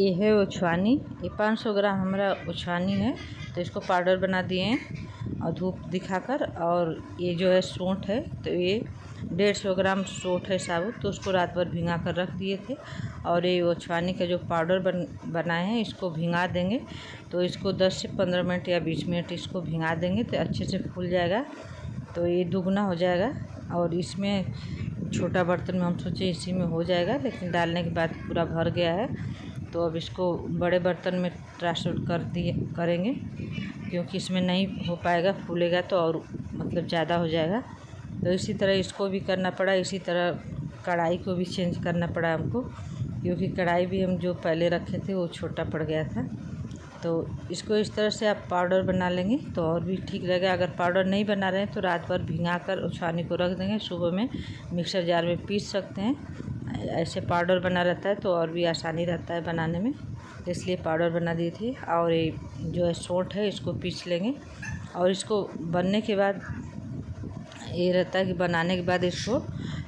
ये है उछवानी। ये 500 ग्राम हमारा उछवानी है। तो इसको पाउडर बना दिए हैं और धूप दिखाकर। और ये जो है सौंठ है, तो ये 150 ग्राम सौंठ है साबुत, तो उसको रात भर भिंगा कर रख दिए थे। और ये उछवानी का जो पाउडर बनाए हैं, इसको भिंगा देंगे। तो इसको 10 से 15 मिनट या 20 मिनट इसको भिंगा देंगे तो अच्छे से फूल जाएगा। तो ये दुगना हो जाएगा। और इसमें छोटा बर्तन में हम सोचे इसी में हो जाएगा, लेकिन डालने के बाद पूरा भर गया है। तो अब इसको बड़े बर्तन में ट्रांसफर करेंगे, क्योंकि इसमें नहीं हो पाएगा, फूलेगा तो और मतलब ज़्यादा हो जाएगा। तो इसी तरह इसको भी करना पड़ा। इसी तरह कढ़ाई को भी चेंज करना पड़ा हमको, क्योंकि कढ़ाई भी हम जो पहले रखे थे वो छोटा पड़ गया था। तो इसको इस तरह से आप पाउडर बना लेंगे तो और भी ठीक रहेगा। अगर पाउडर नहीं बना रहे हैं तो रात भर भिंगा कर उछवानी को रख देंगे, सुबह में मिक्सर जार में पीस सकते हैं। ऐसे पाउडर बना रहता है तो और भी आसानी रहता है बनाने में, इसलिए पाउडर बना दिए थे। और ये जो है सौंठ है, इसको पीस लेंगे। और इसको बनने के बाद ये रहता है कि बनाने के बाद इसको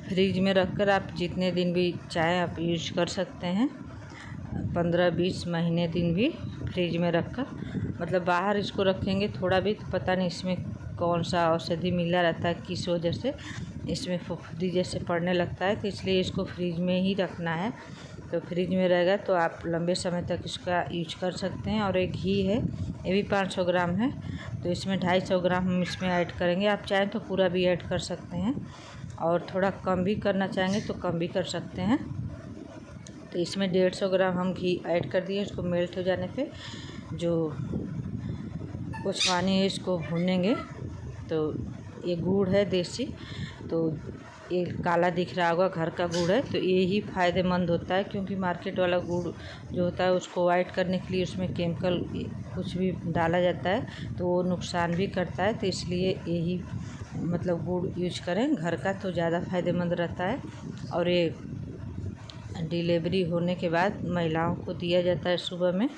फ्रिज में रख कर आप जितने दिन भी चाहें आप यूज कर सकते हैं। 15-20 महीने दिन भी फ्रिज में रख कर, मतलब बाहर इसको रखेंगे थोड़ा भी तो पता नहीं इसमें कौन सा औषधि मिला रहता है, किस वजह से इसमें फुफुदी जैसे पड़ने लगता है। तो इसलिए इसको फ्रिज में ही रखना है। तो फ्रिज में रहेगा तो आप लंबे समय तक इसका यूज कर सकते हैं। और एक घी है, ये भी 500 ग्राम है। तो इसमें 250 ग्राम हम इसमें ऐड करेंगे। आप चाहें तो पूरा भी ऐड कर सकते हैं, और थोड़ा कम भी करना चाहेंगे तो कम भी कर सकते हैं। तो इसमें 150 ग्राम हम घी ऐड कर दिए। इसको मेल्ट हो जाने पे जो उछवानी है इसको भूनेंगे। तो ये गुड़ है देसी, तो ये काला दिख रहा होगा, घर का गुड़ है। तो ये ही फ़ायदेमंद होता है, क्योंकि मार्केट वाला गुड़ जो होता है उसको अवॉइड करने के लिए उसमें केमिकल कुछ भी डाला जाता है तो वो नुकसान भी करता है। तो इसलिए यही मतलब गुड़ यूज करें घर का, तो ज़्यादा फ़ायदेमंद रहता है। और ये डिलीवरी होने के बाद महिलाओं को दिया जाता है सुबह में।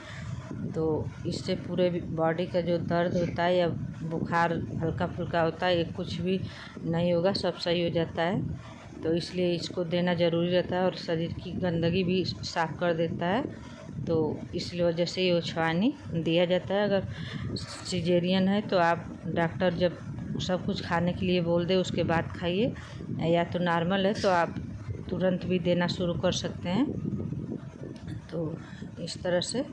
तो इससे पूरे बॉडी का जो दर्द होता है या बुखार हल्का फुल्का होता है, ये कुछ भी नहीं होगा, सब सही हो जाता है। तो इसलिए इसको देना ज़रूरी रहता है। और शरीर की गंदगी भी साफ़ कर देता है। तो इसलिए वजह से ये उछवानी दिया जाता है। अगर सिजेरियन है तो आप डॉक्टर जब सब कुछ खाने के लिए बोल दे उसके बाद खाइए, या तो नॉर्मल है तो आप तुरंत भी देना शुरू कर सकते हैं। तो इस तरह से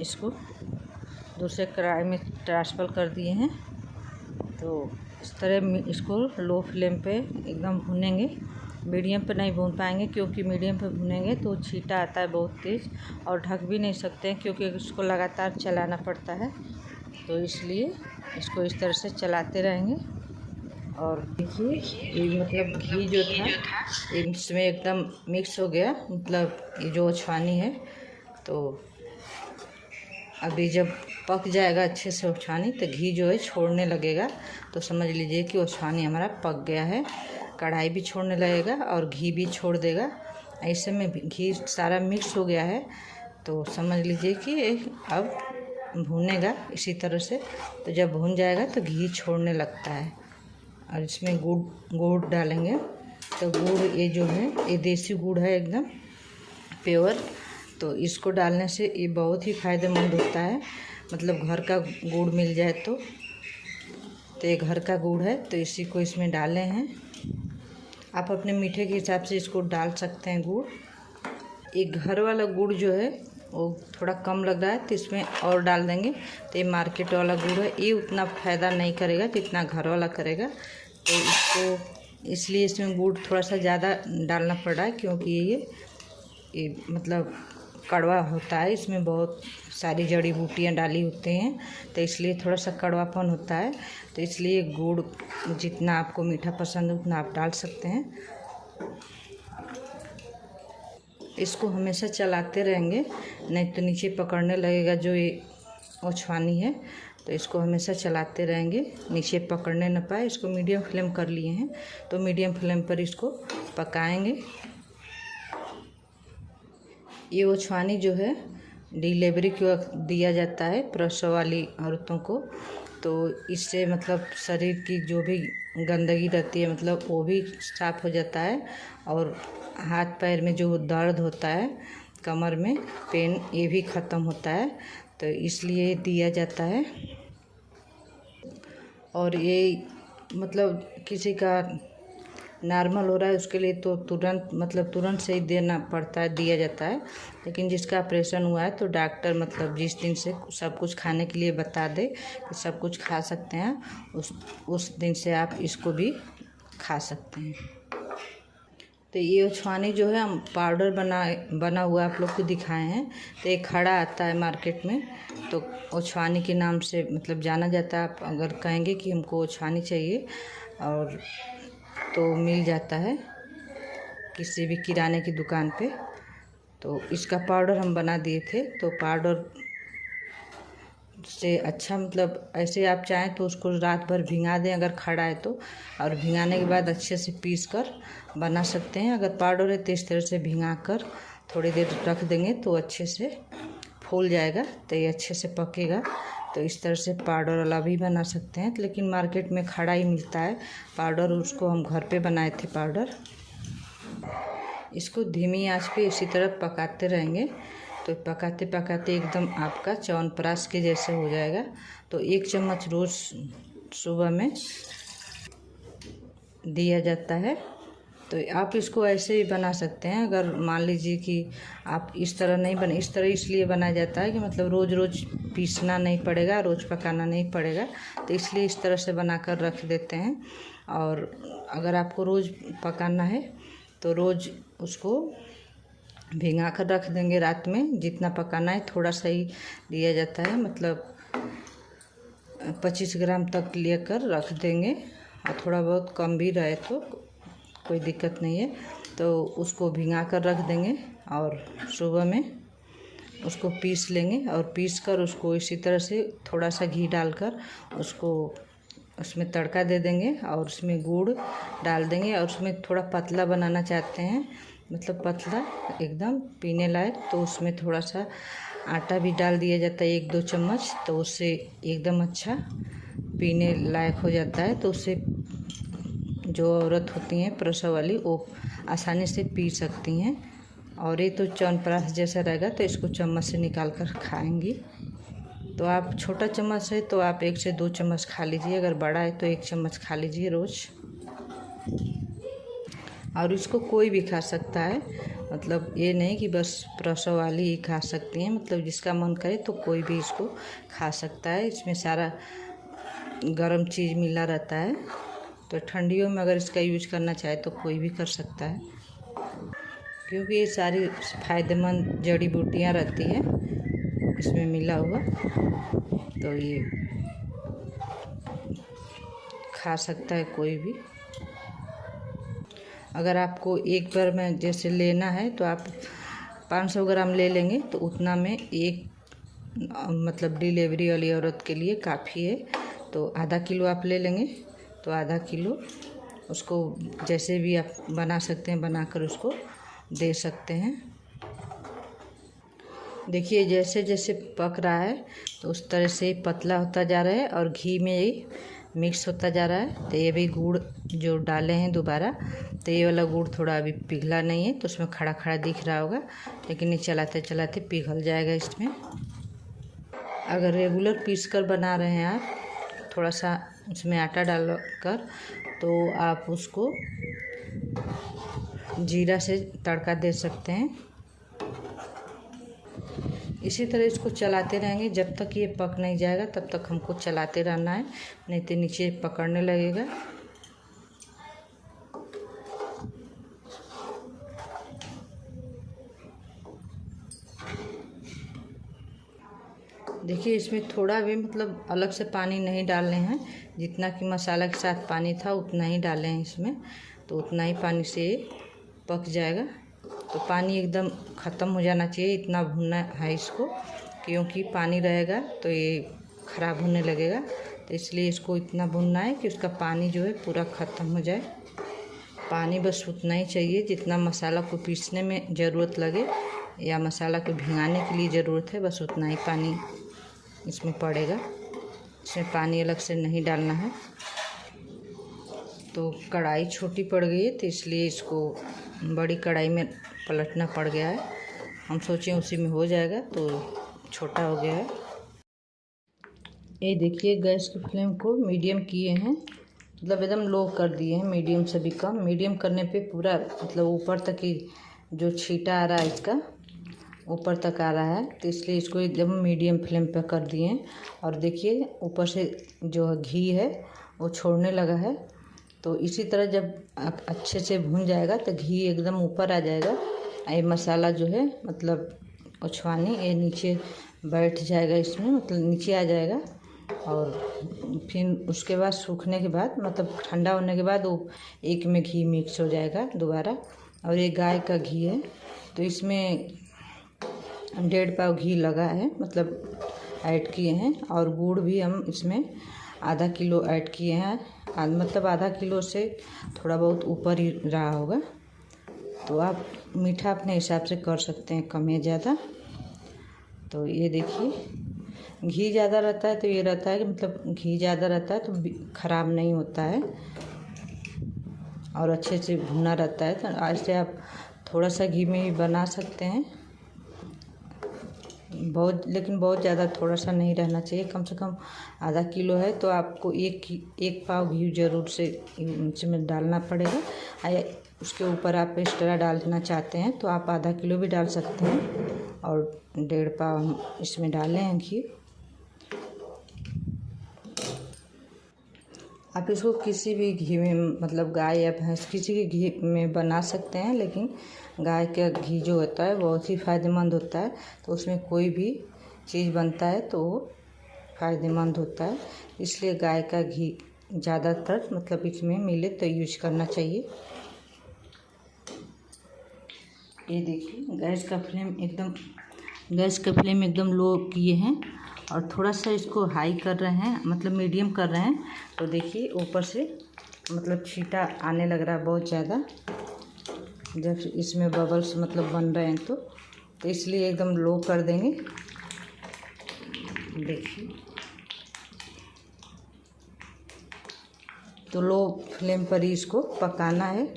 इसको दूसरे कढ़ाई में ट्रांसफ़र कर दिए हैं। तो इस तरह इसको लो फ्लेम पे एकदम भूनेंगे। मीडियम पे नहीं भून पाएंगे, क्योंकि मीडियम पे भूनेंगे तो छींटा आता है बहुत तेज़, और ढक भी नहीं सकते हैं क्योंकि इसको लगातार चलाना पड़ता है। तो इसलिए इसको इस तरह से चलाते रहेंगे। और देखिए ये मतलब घी जो था इसमें एकदम मिक्स हो गया, मतलब ये जो उछवानी है। तो अभी जब पक जाएगा अच्छे से उछवानी तो घी जो है छोड़ने लगेगा, तो समझ लीजिए कि उछवानी हमारा पक गया है। कढ़ाई भी छोड़ने लगेगा और घी भी छोड़ देगा। ऐसे में घी सारा मिक्स हो गया है, तो समझ लीजिए कि अब भूनेगा इसी तरह से। तो जब भून जाएगा तो घी छोड़ने लगता है। और इसमें गुड़ डालेंगे। तो गुड़ ये जो है ये देसी गुड़ है, एकदम प्योर। तो इसको डालने से ये बहुत ही फ़ायदेमंद होता है, मतलब घर का गुड़ मिल जाए तो ये घर का गुड़ है। तो इसी को इसमें डाले हैं। आप अपने मीठे के हिसाब से इसको डाल सकते हैं गुड़। एक घर वाला गुड़ जो है वो थोड़ा कम लग रहा है तो इसमें और डाल देंगे। तो ये मार्केट वाला गुड़ है, ये उतना फ़ायदा नहीं करेगा जितना घर वाला करेगा। तो इसको इसलिए इसमें गुड़ थोड़ा सा ज़्यादा डालना पड़ रहा है, क्योंकि ये मतलब कड़वा होता है। इसमें बहुत सारी जड़ी बूटियाँ डाली होती हैं, तो इसलिए थोड़ा सा कड़वापन होता है। तो इसलिए गुड़ जितना आपको मीठा पसंद है उतना आप डाल सकते हैं। इसको हमेशा चलाते रहेंगे, नहीं तो नीचे पकड़ने लगेगा जो ये उछवानी है। तो इसको हमेशा चलाते रहेंगे, नीचे पकड़ने न पाए। इसको मीडियम फ्लेम कर लिए हैं, तो मीडियम फ्लेम पर इसको पकाएंगे। ये उछवानी जो है डिलीवरी के वक्त दिया जाता है प्रसव वाली औरतों को। तो इससे मतलब शरीर की जो भी गंदगी रहती है मतलब वो भी साफ़ हो जाता है। और हाथ पैर में जो दर्द होता है कमर में पेन ये भी ख़त्म होता है, तो इसलिए दिया जाता है। और ये मतलब किसी का नॉर्मल हो रहा है उसके लिए तो तुरंत से ही देना पड़ता है, दिया जाता है। लेकिन जिसका ऑपरेशन हुआ है तो डॉक्टर मतलब जिस दिन से सब कुछ खाने के लिए बता दे कि सब कुछ खा सकते हैं, उस दिन से आप इसको भी खा सकते हैं। तो ये ओछवानी जो है हम पाउडर बना हुआ आप लोग को दिखाए हैं। तो ये खड़ा आता है मार्केट में, तो ओछवानी के नाम से मतलब जाना जाता है। आप अगर कहेंगे कि हमको ओछवानी चाहिए और तो मिल जाता है किसी भी किराने की दुकान पे। तो इसका पाउडर हम बना दिए थे, तो पाउडर से अच्छा मतलब ऐसे आप चाहें तो उसको रात भर भिंगा दें अगर खड़ा है तो, और भिंगाने के बाद अच्छे से पीस कर बना सकते हैं। अगर पाउडर है तो इस तरह से भिंगा कर थोड़ी देर रख देंगे तो अच्छे से फूल जाएगा, तो ये अच्छे से पकेगा। तो इस तरह से पाउडर वाला भी बना सकते हैं, लेकिन मार्केट में खड़ा ही मिलता है पाउडर। उसको हम घर पे बनाए थे पाउडर। इसको धीमी आंच पे इसी तरह पकाते रहेंगे, तो पकाते पकाते एकदम आपका च्यवनप्राश के जैसे हो जाएगा। तो 1 चम्मच रोज़ सुबह में दिया जाता है। तो आप इसको ऐसे ही बना सकते हैं। अगर मान लीजिए कि आप इस तरह नहीं बने, इस तरह इसलिए बनाया जाता है कि मतलब रोज़ रोज़ पीसना नहीं पड़ेगा, रोज़ पकाना नहीं पड़ेगा, तो इसलिए इस तरह से बनाकर रख देते हैं। और अगर आपको रोज़ पकाना है तो रोज़ उसको भिंगा कर रख देंगे रात में। जितना पकाना है थोड़ा सा ही लिया जाता है, मतलब 25 ग्राम तक लेकर रख देंगे, और थोड़ा बहुत कम भी रहे तो कोई दिक्कत नहीं है। तो उसको भिंगा कर रख देंगे और सुबह में उसको पीस लेंगे, और पीस कर उसको इसी तरह से थोड़ा सा घी डालकर उसको उसमें तड़का दे देंगे, और उसमें गुड़ डाल देंगे। और उसमें थोड़ा पतला बनाना चाहते हैं, मतलब पतला एकदम पीने लायक, तो उसमें थोड़ा सा आटा भी डाल दिया जाता है 1-2 चम्मच, तो उससे एकदम अच्छा पीने लायक हो जाता है। तो उससे जो औरत होती हैं प्रसव वाली वो आसानी से पी सकती हैं। और ये तो च्यवनप्राश जैसा रहेगा, तो इसको चम्मच से निकाल कर खाएंगी। तो आप छोटा चम्मच है तो आप 1 से 2 चम्मच खा लीजिए, अगर बड़ा है तो 1 चम्मच खा लीजिए रोज़। और इसको कोई भी खा सकता है, मतलब ये नहीं कि बस प्रसव वाली ही खा सकती हैं, मतलब जिसका मन करे तो कोई भी इसको खा सकता है। इसमें सारा गर्म चीज़ मिला रहता है, तो ठंडियों में अगर इसका यूज करना चाहे तो कोई भी कर सकता है, क्योंकि ये सारी फ़ायदेमंद जड़ी बूटियाँ रहती हैं इसमें मिला हुआ। तो ये खा सकता है कोई भी। अगर आपको एक बार में जैसे लेना है तो आप 500 ग्राम ले लेंगे, तो उतना में एक मतलब डिलीवरी वाली औरत के लिए काफ़ी है। तो आधा किलो आप ले लेंगे, तो आधा किलो उसको जैसे भी आप बना सकते हैं बनाकर उसको दे सकते हैं। देखिए जैसे जैसे पक रहा है तो उस तरह से पतला होता जा रहा है और घी में ये मिक्स होता जा रहा है। तो ये भी गुड़ जो डाले हैं दोबारा, तो ये वाला गुड़ थोड़ा अभी पिघला नहीं है, तो उसमें खड़ा खड़ा दिख रहा होगा, लेकिन ये चलाते चलाते पिघल जाएगा इसमें। अगर रेगुलर पीस कर बना रहे हैं आप, थोड़ा सा उसमें आटा डाल कर, तो आप उसको जीरा से तड़का दे सकते हैं। इसी तरह इसको चलाते रहेंगे जब तक ये पक नहीं जाएगा, तब तक हमको चलाते रहना है, नहीं तो नीचे पकड़ने लगेगा। देखिए इसमें थोड़ा भी मतलब अलग से पानी नहीं डालने हैं, जितना कि मसाला के साथ पानी था उतना ही डाले हैं इसमें, तो उतना ही पानी से पक जाएगा। तो पानी एकदम ख़त्म हो जाना चाहिए, इतना भुनना है इसको, क्योंकि पानी रहेगा तो ये ख़राब होने लगेगा। तो इसलिए इसको इतना भुनना है कि उसका पानी जो है पूरा ख़त्म हो जाए। पानी बस उतना ही चाहिए जितना मसाला को पीसने में ज़रूरत लगे या मसाला को भिगाने के लिए ज़रूरत है, बस उतना ही पानी इसमें पड़ेगा। इसमें पानी अलग से नहीं डालना है। तो कढ़ाई छोटी पड़ गई है, तो इसलिए इसको बड़ी कढ़ाई में पलटना पड़ गया है। हम सोचे उसी में हो जाएगा, तो छोटा हो गया है। ये देखिए गैस की फ्लेम को मीडियम किए हैं, मतलब एकदम लो कर दिए हैं, मीडियम से भी कम। मीडियम करने पे पूरा मतलब ऊपर तक ही जो छींटा आ रहा है इसका ऊपर तक आ रहा है, तो इसलिए इसको एकदम मीडियम फ्लेम पे कर दिए हैं। और देखिए ऊपर से जो घी है वो छोड़ने लगा है। तो इसी तरह जब अच्छे से भून जाएगा तो घी एकदम ऊपर आ जाएगा। ये मसाला जो है मतलब ओछवानी ये नीचे बैठ जाएगा, इसमें मतलब नीचे आ जाएगा। और फिर उसके बाद सूखने के बाद मतलब ठंडा होने के बाद वो एक में घी मिक्स हो जाएगा दोबारा। और ये गाय का घी है, तो इसमें 1.5 पाव घी लगा है, मतलब ऐड किए हैं। और गुड़ भी हम इसमें आधा किलो ऐड किए हैं, मतलब आधा किलो से थोड़ा बहुत ऊपर ही रहा होगा। तो आप मीठा अपने हिसाब से कर सकते हैं, कम या ज़्यादा। तो ये देखिए घी ज़्यादा रहता है तो ये रहता है कि मतलब घी ज़्यादा रहता है तो ख़राब नहीं होता है और अच्छे से भुना रहता है। तो ऐसे आप थोड़ा सा घी में भी बना सकते हैं, लेकिन बहुत ज़्यादा थोड़ा सा नहीं रहना चाहिए। कम से कम आधा किलो है तो आपको एक पाव घी ज़रूर से इसमें डालना पड़ेगा। या उसके ऊपर आप एक्स्ट्रा डालना चाहते हैं तो आप आधा किलो भी डाल सकते हैं। और 1.5 पाव हम इसमें डाले हैं घी। आप इसको किसी भी घी में मतलब गाय या भैंस किसी के घी में बना सकते हैं, लेकिन गाय का घी जो होता है बहुत ही फ़ायदेमंद होता है। तो उसमें कोई भी चीज़ बनता है तो वो फ़ायदेमंद होता है, इसलिए गाय का घी ज़्यादातर मतलब इसमें मिले तो यूज करना चाहिए। ये देखिए गैस का फ्लेम एकदम लो किए हैं और थोड़ा सा इसको हाई कर रहे हैं, मतलब मीडियम कर रहे हैं। तो देखिए ऊपर से मतलब छींटा आने लग रहा है बहुत ज़्यादा, जब इसमें बबल्स मतलब बन रहे हैं तो इसलिए एकदम लो कर देंगे। देखिए तो लो फ्लेम पर ही इसको पकाना है।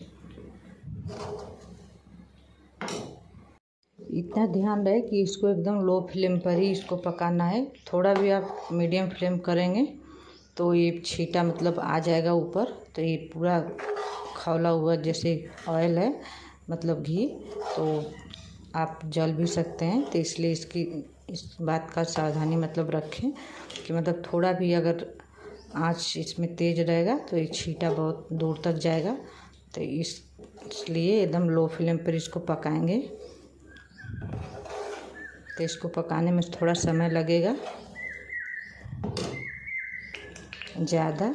इतना ध्यान रहे कि इसको एकदम लो फ्लेम पर ही इसको पकाना है। थोड़ा भी आप मीडियम फ्लेम करेंगे तो ये छींटा मतलब आ जाएगा ऊपर, तो ये पूरा खौला हुआ जैसे ऑयल है मतलब घी, तो आप जल भी सकते हैं। तो इसलिए इस बात का सावधानी मतलब रखें कि मतलब थोड़ा भी अगर आँच इसमें तेज़ रहेगा तो ये छींटा बहुत दूर तक जाएगा। तो इसलिए एकदम लो फ्लेम पर इसको पकाएंगे। तो इसको पकाने में थोड़ा समय लगेगा ज़्यादा,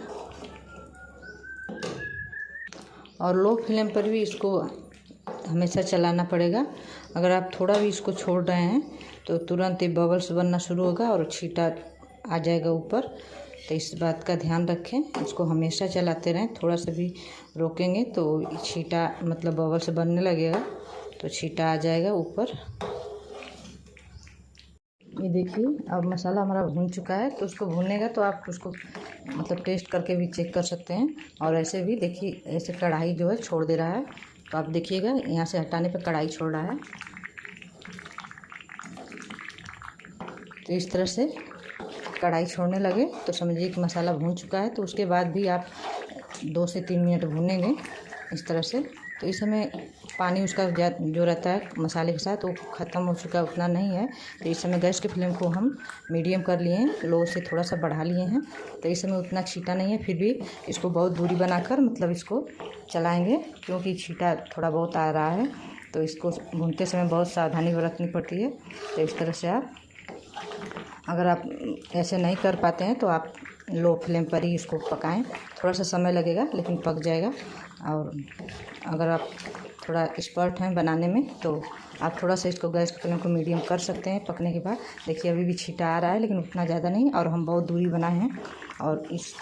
और लो फ्लेम पर भी इसको हमेशा चलाना पड़ेगा। अगर आप थोड़ा भी इसको छोड़ रहे हैं तो तुरंत ये बबल्स बनना शुरू होगा और छींटा आ जाएगा ऊपर। तो इस बात का ध्यान रखें, इसको हमेशा चलाते रहें। थोड़ा सा भी रोकेंगे तो छींटा मतलब बबल्स बनने लगेगा, तो छींटा आ जाएगा ऊपर। ये देखिए अब मसाला हमारा भून चुका है, तो उसको भूनेगा तो आप उसको मतलब टेस्ट करके भी चेक कर सकते हैं। और ऐसे भी देखिए ऐसे कढ़ाई जो है छोड़ दे रहा है, तो आप देखिएगा यहाँ से हटाने पे कढ़ाई छोड़ रहा है। तो इस तरह से कढ़ाई छोड़ने लगे तो समझिए कि मसाला भून चुका है। तो उसके बाद भी आप 2 से 3 मिनट भूनेंगे इस तरह से। तो इस समय पानी उसका जो रहता है मसाले के साथ वो ख़त्म हो चुका है, उतना नहीं है। तो इस समय गैस के फ्लेम को हम मीडियम कर लिए हैं, लो से थोड़ा सा बढ़ा लिए हैं। तो इस समय उतना छींटा नहीं है, फिर भी इसको बहुत दूरी बनाकर मतलब इसको चलाएंगे, क्योंकि छींटा थोड़ा बहुत आ रहा है। तो इसको भूनते समय बहुत सावधानी बरतनी पड़ती है। तो इस तरह से आप अगर आप ऐसे नहीं कर पाते हैं तो आप लो फ्लेम पर ही इसको पकाएं। थोड़ा सा समय लगेगा लेकिन पक जाएगा। और अगर आप थोड़ा एक्सपर्ट हैं बनाने में तो आप थोड़ा सा इसको गैस के फ्लेम को मीडियम कर सकते हैं पकने के बाद। देखिए अभी भी छींटा आ रहा है लेकिन उतना ज़्यादा नहीं, और हम बहुत दूरी बनाए हैं और इस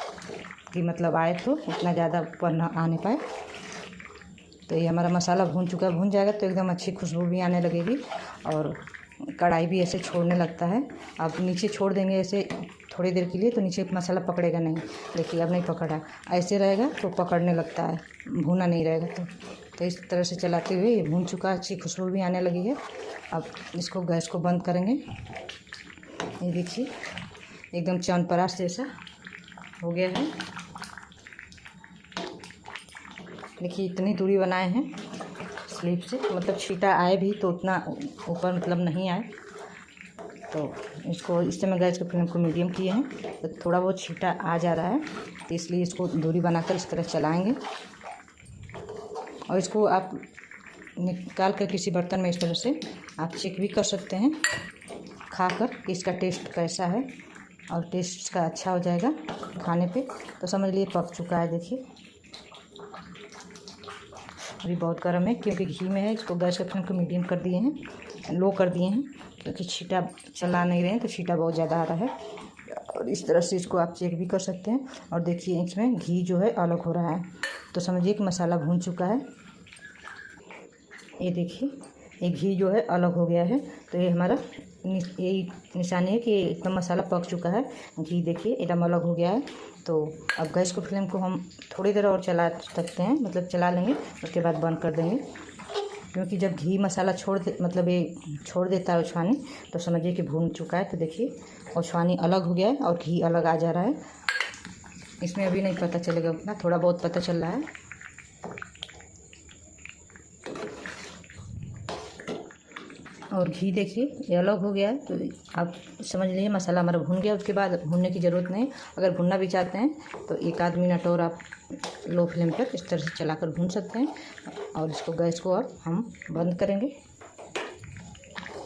भी मतलब आए तो उतना ज़्यादा ऊपर ना आने पाए। तो ये हमारा मसाला भून चुका है, भून जाएगा तो एकदम अच्छी खुशबू भी आने लगेगी और कढ़ाई भी ऐसे छोड़ने लगता है। आप नीचे छोड़ देंगे ऐसे थोड़ी देर के लिए तो नीचे मसाला पकड़ेगा नहीं। देखिए अब नहीं पकड़ा, ऐसे रहेगा तो पकड़ने लगता है, भुना नहीं रहेगा। तो इस तरह से चलाते हुए ये भून चुका, अच्छी खुशबू भी आने लगी है। अब इसको गैस को बंद करेंगे। ये देखिए एकदम च्यवनप्राश जैसा हो गया है। देखिए इतनी दूरी बनाए हैं स्लीप से, मतलब छींटा आए भी तो उतना ऊपर मतलब नहीं आए। तो इसको इस समय गैस की फ्लेम को मीडियम किए हैं, तो थोड़ा बहुत छींटा आ जा रहा है, तो इसलिए इसको दूरी बनाकर इस तरह चलाएंगे। और इसको आप निकाल कर किसी बर्तन में इस तरह से आप चेक भी कर सकते हैं खाकर कि इसका टेस्ट कैसा है, और टेस्ट इसका अच्छा हो जाएगा खाने पे। तो समझ लिए पक चुका है। देखिए अभी बहुत गर्म है क्योंकि घी में है। इसको गैस के फ्लेम को मीडियम कर दिए हैं, लो कर दिए हैं, क्योंकि छींटा चला नहीं रहे हैं तो छींटा बहुत ज़्यादा आ रहा है। और इस तरह से इसको आप चेक भी कर सकते हैं। और देखिए इसमें घी जो है अलग हो रहा है, तो समझिए कि मसाला भून चुका है। ये देखिए ये घी जो है अलग हो गया है, तो ये हमारा यही निशानी है कि एकदम मसाला पक चुका है। घी देखिए एकदम अलग हो गया है। तो अब गैस को फ्लेम को हम थोड़ी देर और चला सकते हैं, मतलब चला लेंगे, उसके बाद बंद कर देंगे। क्योंकि जब घी मसाला मतलब ये छोड़ देता है ओछवानी, तो समझिए कि भून चुका है। तो देखिए ओछवानी अलग हो गया है और घी अलग आ जा रहा है। इसमें अभी नहीं पता चलेगा उतना, थोड़ा बहुत पता चल रहा है। और घी देखिए ये अलग हो गया है, तो आप समझ लीजिए मसाला हमारा भुन गया। उसके बाद भुनने की ज़रूरत नहीं, अगर भुनना भी चाहते हैं तो 1 आध मिनट और आप लो फ्लेम पर इस तरह से चलाकर भून सकते हैं। और इसको गैस को अब हम बंद करेंगे।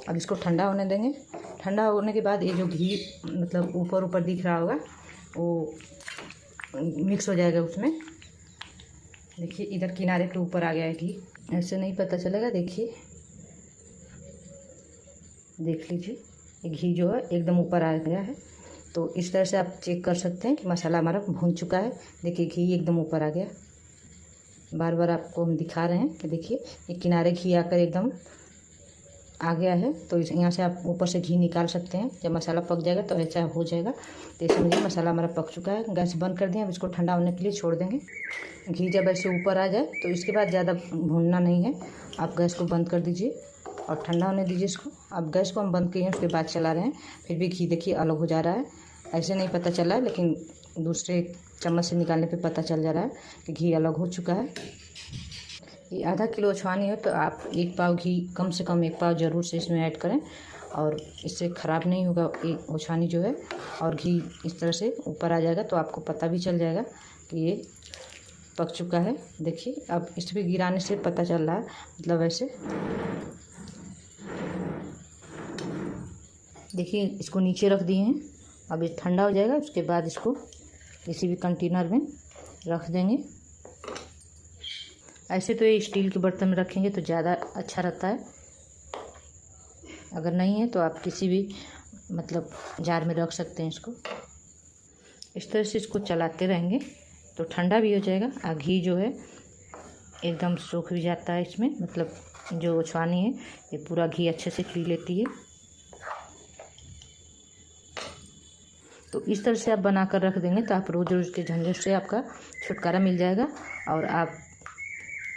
अब इसको ठंडा होने देंगे। ठंडा होने के बाद ये जो घी मतलब ऊपर दिख रहा होगा वो मिक्स हो जाएगा उसमें। देखिए इधर किनारे पे ऊपर आ गया है घी, ऐसे नहीं पता चलेगा। देखिए देख लीजिए ये घी जो है एकदम ऊपर आ गया है। तो इस तरह से आप चेक कर सकते हैं कि मसाला हमारा भून चुका है। देखिए घी एकदम ऊपर आ गया। बार बार आपको हम दिखा रहे हैं कि देखिए ये किनारे घी आकर एकदम आ गया है। तो यहाँ से आप ऊपर से घी निकाल सकते हैं। जब मसाला पक जाएगा तो ऐसा हो जाएगा। तो ये समझिए मसाला हमारा पक चुका है। गैस बंद कर दिए, अब इसको ठंडा होने के लिए छोड़ देंगे। घी जब ऐसे ऊपर आ जाए तो इसके बाद ज़्यादा भूनना नहीं है, आप गैस को बंद कर दीजिए और ठंडा होने दीजिए इसको। अब गैस को हम बंद किए हैं, उसके बाद चला रहे हैं, फिर भी घी देखिए अलग हो जा रहा है। ऐसे नहीं पता चला है, लेकिन दूसरे चम्मच से निकालने पे पता चल जा रहा है कि घी अलग हो चुका है। ये आधा किलो ओछवानी है, तो आप 1 पाव घी, कम से कम 1 पाव ज़रूर से इसमें ऐड करें, और इससे ख़राब नहीं होगा ये ओछवानी जो है। और घी इस तरह से ऊपर आ जाएगा तो आपको पता भी चल जाएगा कि ये पक चुका है। देखिए अब इस पर गिराने से पता चल रहा है, मतलब ऐसे। देखिए इसको नीचे रख दिए हैं। अब ये ठंडा हो जाएगा, उसके बाद इसको किसी भी कंटेनर में रख देंगे। ऐसे तो ये स्टील के बर्तन में रखेंगे तो ज़्यादा अच्छा रहता है। अगर नहीं है तो आप किसी भी मतलब जार में रख सकते हैं इसको। इस तरह से इसको चलाते रहेंगे तो ठंडा भी हो जाएगा। और घी जो है एकदम सूख भी जाता है इसमें, मतलब जो ओछवानी है ये पूरा घी अच्छे से पी लेती है। तो इस तरह से आप बना कर रख देंगे तो आप रोज़ रोज़ के झंझट से आपका छुटकारा मिल जाएगा। और आप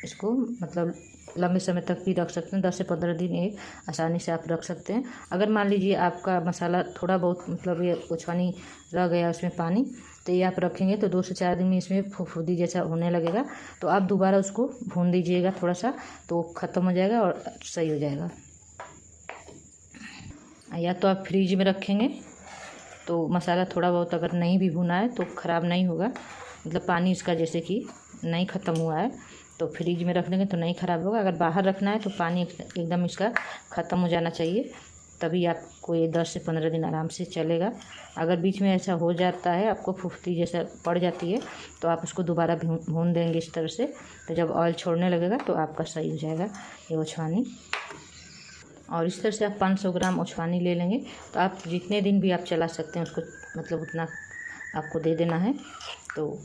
इसको मतलब लंबे समय तक भी रख सकते हैं, 10 से 15 दिन एक आसानी से आप रख सकते हैं। अगर मान लीजिए आपका मसाला थोड़ा बहुत मतलब ये ओछवानी रह गया उसमें पानी, तो ये आप रखेंगे तो 2 से 4 दिन में इसमें फुफुदी जैसा होने लगेगा। तो आप दोबारा उसको भून दीजिएगा थोड़ा सा, तो ख़त्म हो जाएगा और सही हो जाएगा। या तो आप फ्रिज में रखेंगे तो मसाला थोड़ा बहुत अगर नहीं भी भुना है तो ख़राब नहीं होगा, मतलब पानी इसका जैसे कि नहीं ख़त्म हुआ है तो फ्रिज में रख देंगे तो नहीं ख़राब होगा। अगर बाहर रखना है तो पानी एकदम इसका ख़त्म हो जाना चाहिए, तभी आपको ये 10 से 15 दिन आराम से चलेगा। अगर बीच में ऐसा हो जाता है, आपको फुफती जैसा पड़ जाती है, तो आप उसको दोबारा भून देंगे इस तरह से। तो जब ऑयल छोड़ने लगेगा तो आपका सही हो जाएगा ये ओछवानी। और इस तरह से आप 500 ग्राम ओछवानी ले लेंगे तो आप जितने दिन भी आप चला सकते हैं उसको, मतलब उतना आपको दे देना है। तो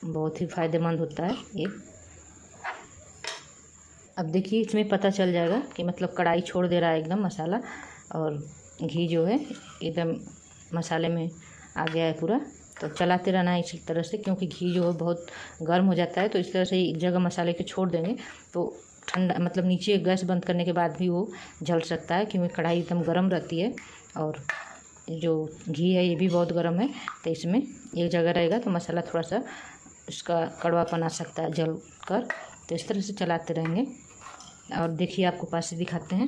बहुत ही फ़ायदेमंद होता है ये। अब देखिए इसमें पता चल जाएगा कि मतलब कढ़ाई छोड़ दे रहा है एकदम मसाला, और घी जो है एकदम मसाले में आ गया है पूरा। तो चलाते रहना है इसी तरह से, क्योंकि घी जो है बहुत गर्म हो जाता है। तो इस तरह से एक जगह मसाले के छोड़ देंगे तो ठंडा मतलब नीचे गैस बंद करने के बाद भी वो जल सकता है, क्योंकि कढ़ाई एकदम गर्म रहती है और जो घी है ये भी बहुत गर्म है। तो इसमें एक जगह रहेगा तो मसाला थोड़ा सा इसका कड़वापन आ सकता है जल कर। तो इस तरह से चलाते रहेंगे। और देखिए आपको पास से दिखाते हैं,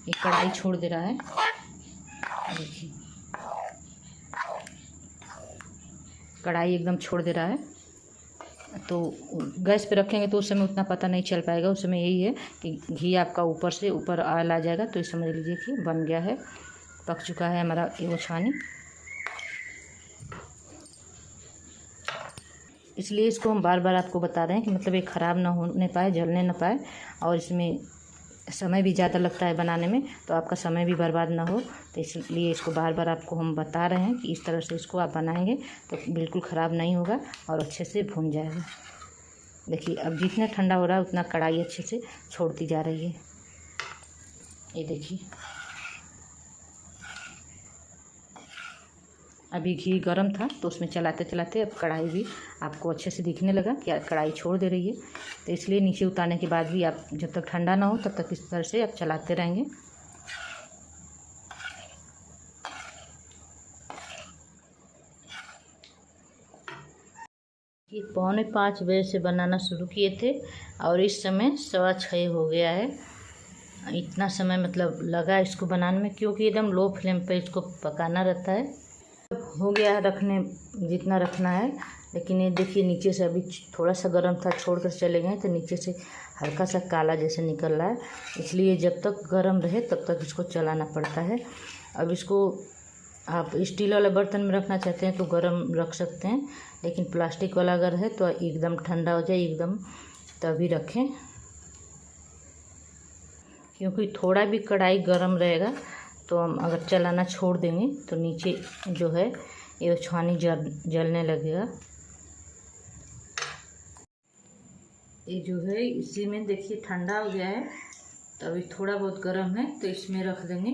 ये कढ़ाई छोड़ दे रहा है। देखिए कढ़ाई एकदम छोड़ दे रहा है। तो गैस पे रखेंगे तो उस समय उतना पता नहीं चल पाएगा। उस समय यही है कि घी आपका ऊपर से ऊपर आ जाएगा। तो इस समझ लीजिए कि बन गया है, पक चुका है हमारा ये छानी। इसलिए इसको हम बार बार आपको बता रहे हैं कि मतलब ये ख़राब ना होने पाए, जलने ना पाए। और इसमें समय भी ज़्यादा लगता है बनाने में, तो आपका समय भी बर्बाद ना हो। तो इसलिए इसको बार बार आपको हम बता रहे हैं कि इस तरह से इसको आप बनाएंगे तो बिल्कुल ख़राब नहीं होगा और अच्छे से भून जाएगा। देखिए अब जितना ठंडा हो रहा है उतना कढ़ाई अच्छे से छोड़ती जा रही है। ये देखिए अभी घी गर्म था तो उसमें चलाते चलाते अब कढ़ाई भी आपको अच्छे से दिखने लगा कि कढ़ाई छोड़ दे रही है। तो इसलिए नीचे उतारने के बाद भी आप जब तक ठंडा ना हो तब तक इस तरह से आप चलाते रहेंगे। ये 4:45 बजे से बनाना शुरू किए थे और इस समय 6:15 हो गया है। इतना समय मतलब लगा इसको बनाने में, क्योंकि एकदम लो फ्लेम पे इसको पकाना रहता है। हो गया है रखने जितना रखना है। लेकिन ये देखिए नीचे से अभी थोड़ा सा गर्म था, छोड़ कर चले गए तो नीचे से हल्का सा काला जैसे निकल रहा है। इसलिए जब तक गर्म रहे तब तक इसको चलाना पड़ता है। अब इसको आप स्टील वाले बर्तन में रखना चाहते हैं तो गर्म रख सकते हैं, लेकिन प्लास्टिक वाला अगर है तो एकदम ठंडा हो जाए एकदम तभी रखें, क्योंकि थोड़ा भी कढ़ाई गर्म रहेगा तो हम अगर चलाना छोड़ देंगे तो नीचे जो है ये छानी जलने लगेगा। ये जो है इसी में देखिए ठंडा हो गया है, तो अभी थोड़ा बहुत गर्म है तो इसमें रख देंगे।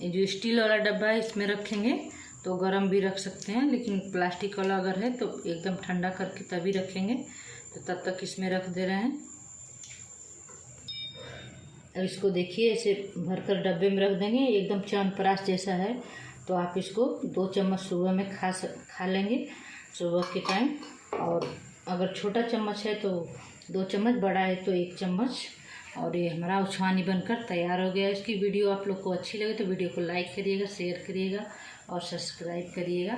ये जो स्टील वाला डब्बा है इसमें रखेंगे तो गर्म भी रख सकते हैं, लेकिन प्लास्टिक वाला अगर है तो एकदम ठंडा करके तभी रखेंगे। तो तब तक इसमें रख दे रहे हैं। अब इसको देखिए ऐसे भरकर डब्बे में रख देंगे, एकदम च्यवनप्राश जैसा है। तो आप इसको 2 चम्मच सुबह में खा लेंगे सुबह के टाइम। और अगर छोटा चम्मच है तो 2 चम्मच, बड़ा है तो 1 चम्मच। और ये हमारा उछानी बनकर तैयार हो गया। इसकी वीडियो आप लोग को अच्छी लगे तो वीडियो को लाइक करिएगा, शेयर करिएगा और सब्सक्राइब करिएगा।